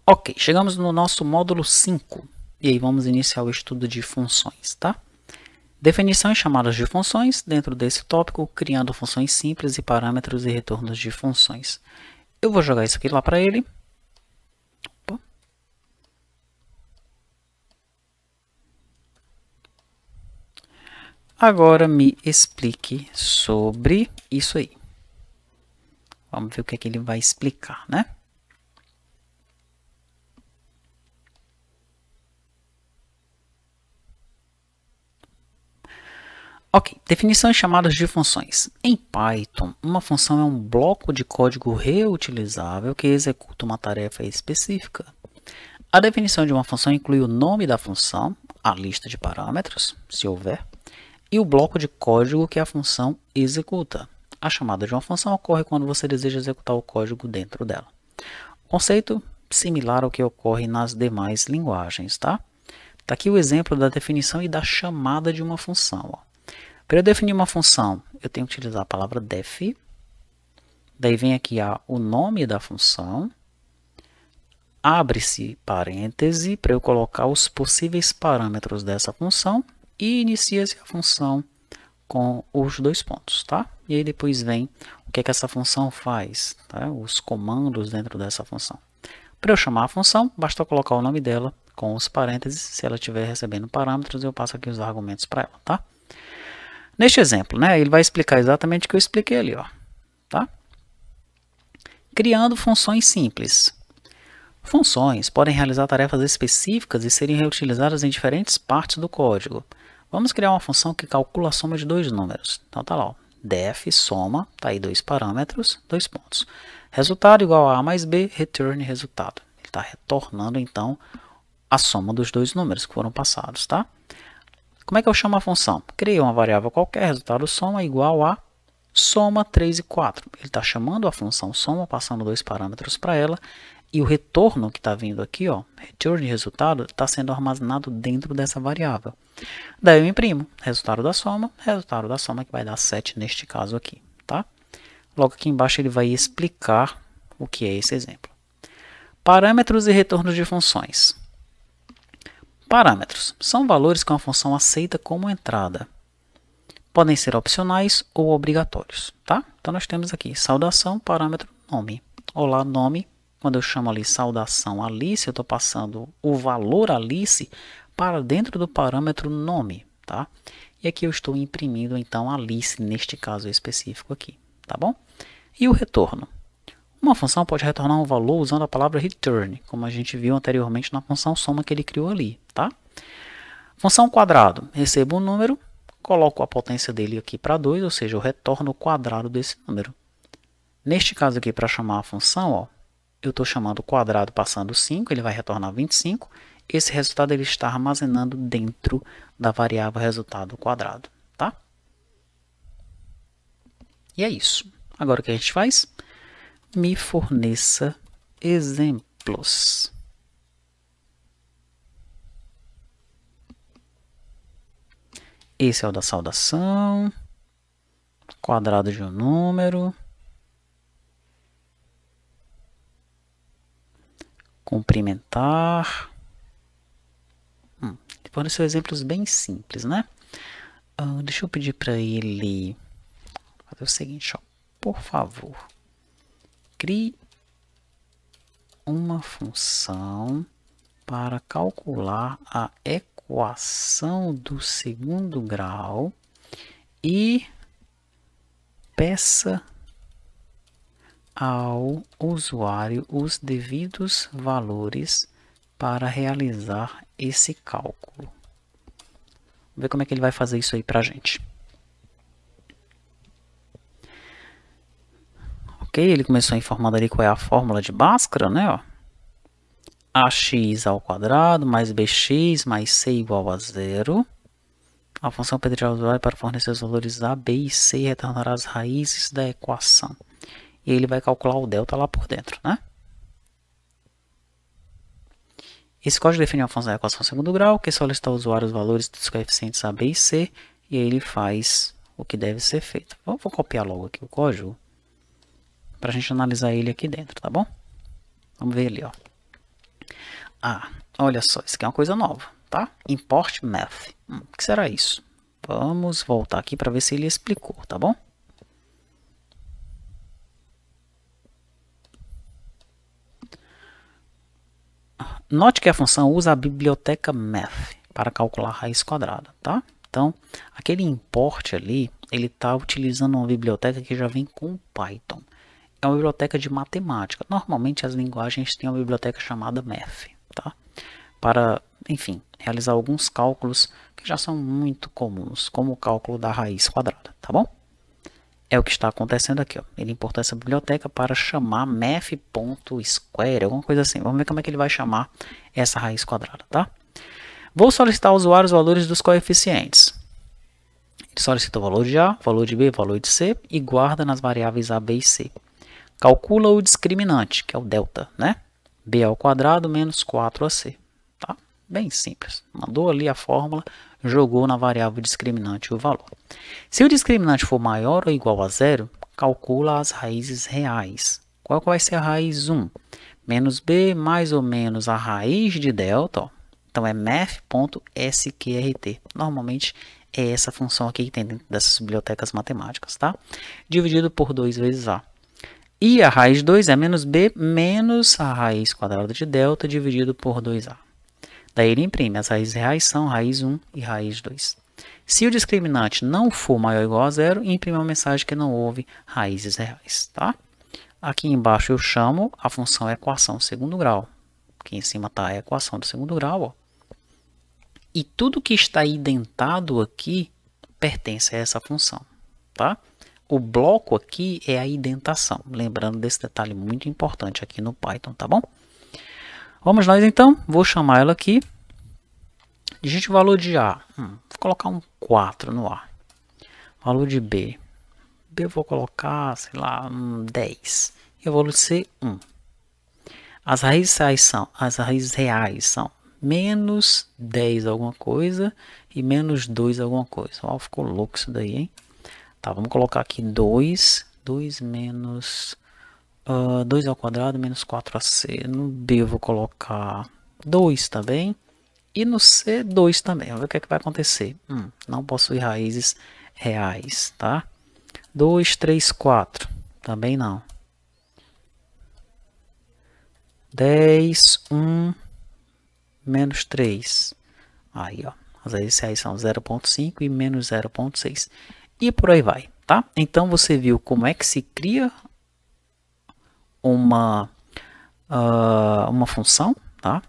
Ok, chegamos no nosso módulo 5. E aí vamos iniciar o estudo de funções, tá? Definição e chamadas de funções. Dentro desse tópico, criando funções simples e parâmetros e retornos de funções. Eu vou jogar isso aqui lá para ele. Opa. Agora me explique sobre isso aí. Vamos ver o que é que ele vai explicar, né? Ok, definição e chamadas de funções. Em Python, uma função é um bloco de código reutilizável que executa uma tarefa específica. A definição de uma função inclui o nome da função, a lista de parâmetros, se houver, e o bloco de código que a função executa. A chamada de uma função ocorre quando você deseja executar o código dentro dela. Conceito similar ao que ocorre nas demais linguagens, tá? Tá aqui o exemplo da definição e da chamada de uma função, ó. Para eu definir uma função, eu tenho que utilizar a palavra def. Daí vem aqui o nome da função. Abre-se parêntese para eu colocar os possíveis parâmetros dessa função. E inicia-se a função com os dois pontos, tá? E aí depois vem o que é que essa função faz, tá? Os comandos dentro dessa função. Para eu chamar a função, basta colocar o nome dela com os parênteses. Se ela estiver recebendo parâmetros, eu passo aqui os argumentos para ela, tá? Neste exemplo, né, ele vai explicar exatamente o que eu expliquei ali, ó, tá? Criando funções simples. Funções podem realizar tarefas específicas e serem reutilizadas em diferentes partes do código. Vamos criar uma função que calcula a soma de dois números. Então tá lá, ó, def soma, tá aí dois parâmetros, dois pontos. Resultado igual a mais b, return resultado. Ele está retornando então a soma dos dois números que foram passados, tá? Como é que eu chamo a função? Criei uma variável qualquer, resultado soma igual a soma 3 e 4. Ele está chamando a função soma, passando dois parâmetros para ela, e o retorno que está vindo aqui, ó, return resultado, está sendo armazenado dentro dessa variável. Daí eu imprimo resultado da soma que vai dar 7 neste caso aqui, tá? Logo aqui embaixo ele vai explicar o que é esse exemplo. Parâmetros e retornos de funções. Parâmetros são valores que uma função aceita como entrada. Podem ser opcionais ou obrigatórios, tá? Então nós temos aqui saudação, parâmetro, nome. Olá, nome. Quando eu chamo ali saudação Alice, eu estou passando o valor Alice para dentro do parâmetro nome, tá? E aqui eu estou imprimindo então Alice neste caso específico aqui, tá bom? E o retorno? Uma função pode retornar um valor usando a palavra return, como a gente viu anteriormente na função soma que ele criou ali, tá? Função quadrado, recebo um número, coloco a potência dele aqui para 2, ou seja, eu retorno o quadrado desse número. Neste caso aqui, para chamar a função, ó, eu estou chamando o quadrado passando 5, ele vai retornar 25. Esse resultado ele está armazenando dentro da variável resultado quadrado, tá? E é isso. Agora o que a gente faz? Me forneça exemplos. Esse é o da saudação, quadrado de um número, cumprimentar. Ele forneceu exemplos bem simples, né? Deixa eu pedir para ele fazer o seguinte, ó, por favor. Crie uma função para calcular a equação do segundo grau e peça ao usuário os devidos valores para realizar esse cálculo. Vamos ver como é que ele vai fazer isso aí para a gente. Ok, ele começou informando ali qual é a fórmula de Bhaskara, né? Ó. Ax ao quadrado mais bx mais c igual a 0. A função pedirá ao usuário para fornecer os valores a, b e c e retornará as raízes da equação. E ele vai calcular o delta lá por dentro, né? Esse código define uma função da equação segundo grau, que solicita ao usuário os valores dos coeficientes a, b e c, e aí ele faz o que deve ser feito. Vou copiar logo aqui o código, para a gente analisar ele aqui dentro, tá bom? Vamos ver ali, ó. Ah, olha só, isso aqui é uma coisa nova, tá? Import math. O que será isso? Vamos voltar aqui para ver se ele explicou, tá bom? Note que a função usa a biblioteca math para calcular a raiz quadrada, tá? Então, aquele import ali, ele está utilizando uma biblioteca que já vem com Python. É uma biblioteca de matemática. Normalmente as linguagens têm uma biblioteca chamada math, tá? Para, enfim, realizar alguns cálculos que já são muito comuns, como o cálculo da raiz quadrada, tá bom? É o que está acontecendo aqui, ó. Ele importou essa biblioteca para chamar math.square, alguma coisa assim. Vamos ver como é que ele vai chamar essa raiz quadrada, tá? Vou solicitar ao usuário os valores dos coeficientes. Ele solicita o valor de A, valor de B, valor de C e guarda nas variáveis A, B e C. Calcula o discriminante, que é o delta, né? B ao quadrado menos 4AC, tá? Bem simples. Mandou ali a fórmula, jogou na variável discriminante o valor. Se o discriminante for maior ou igual a zero, calcula as raízes reais. Qual vai ser a raiz 1? Menos B mais ou menos a raiz de delta, ó. Então é math.sqrt. Normalmente é essa função aqui que tem dentro dessas bibliotecas matemáticas, tá? Dividido por 2 vezes A. E a raiz de 2 é menos B menos a raiz quadrada de delta dividido por 2A. Daí ele imprime. As raízes reais são raiz 1 e raiz 2. Se o discriminante não for maior ou igual a zero, imprime uma mensagem que não houve raízes reais, tá? Aqui embaixo eu chamo a função equação segundo grau. Aqui em cima está a equação do segundo grau, ó. E tudo que está indentado aqui pertence a essa função, tá? O bloco aqui é a indentação. Lembrando desse detalhe muito importante aqui no Python, tá bom? Vamos nós então. Vou chamar ela aqui. Digite o valor de A. Vou colocar um 4 no A. Valor de B. B eu vou colocar, sei lá, um 10. E o valor de C, 1. As raízes reais são menos 10 alguma coisa e menos 2 alguma coisa. Ó, ficou louco isso daí, hein? Tá, vamos colocar aqui 2 menos 2 ao quadrado menos 4AC. No B eu vou colocar 2 também. E no C, 2 também. Vamos ver o que é que vai acontecer. Não possui raízes reais, tá? 2, 3, 4. Também não. 10, 1, menos 3. Aí, ó. As raízes reais são 0,5 e menos 0,6. E por aí vai, tá? Então, você viu como é que se cria uma função, tá?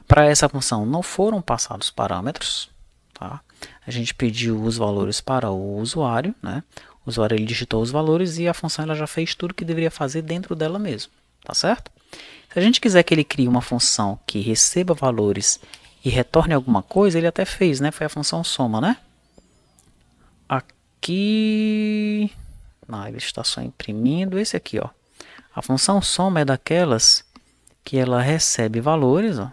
Para essa função não foram passados parâmetros, tá? A gente pediu os valores para o usuário, né? O usuário ele digitou os valores e a função ela já fez tudo que deveria fazer dentro dela mesmo, tá certo? Se a gente quiser que ele crie uma função que receba valores e retorne alguma coisa, ele até fez, né? Foi a função soma, né? Aqui... Não, ele está só imprimindo esse aqui, ó. A função soma é daquelas que ela recebe valores, ó.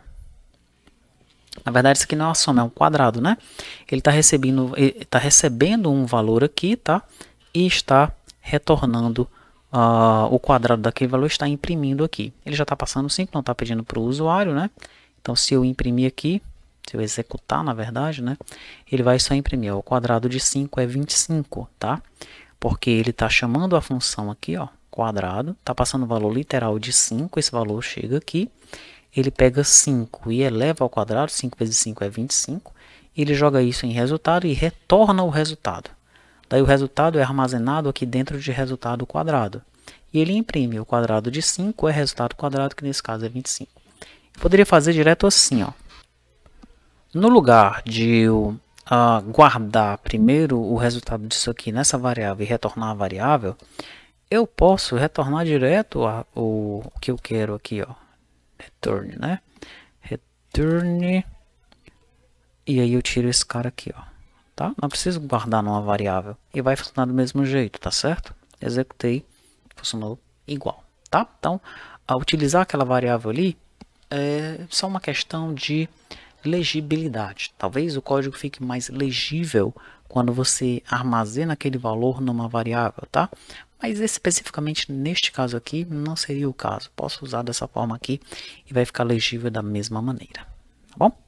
Na verdade, isso aqui não é uma soma, é um quadrado, né? Ele está recebendo um valor aqui, tá? E está retornando o quadrado daquele valor, está imprimindo aqui. Ele já está passando 5, não está pedindo para o usuário, né? Então, se eu imprimir aqui, se eu executar, na verdade, né? Ele vai só imprimir, ó, o quadrado de 5 é 25, tá? Porque ele está chamando a função aqui, ó, quadrado, está passando o valor literal de 5, esse valor chega aqui. Ele pega 5 e eleva ao quadrado, 5 vezes 5 é 25. Ele joga isso em resultado e retorna o resultado. Daí o resultado é armazenado aqui dentro de resultado quadrado. E ele imprime o quadrado de 5 é resultado quadrado, que nesse caso é 25. Eu poderia fazer direto assim, ó. No lugar de eu guardar primeiro o resultado disso aqui nessa variável e retornar a variável, eu posso retornar direto o que eu quero aqui, ó. Return, né? Return. E aí eu tiro esse cara aqui, ó. Tá? Não preciso guardar numa variável. E vai funcionar do mesmo jeito, tá certo? Executei. Funcionou igual, tá? Então, ao utilizar aquela variável ali, é só uma questão de legibilidade. Talvez o código fique mais legível quando você armazena aquele valor numa variável, tá? Mas especificamente neste caso aqui, não seria o caso. Posso usar dessa forma aqui e vai ficar legível da mesma maneira, tá bom?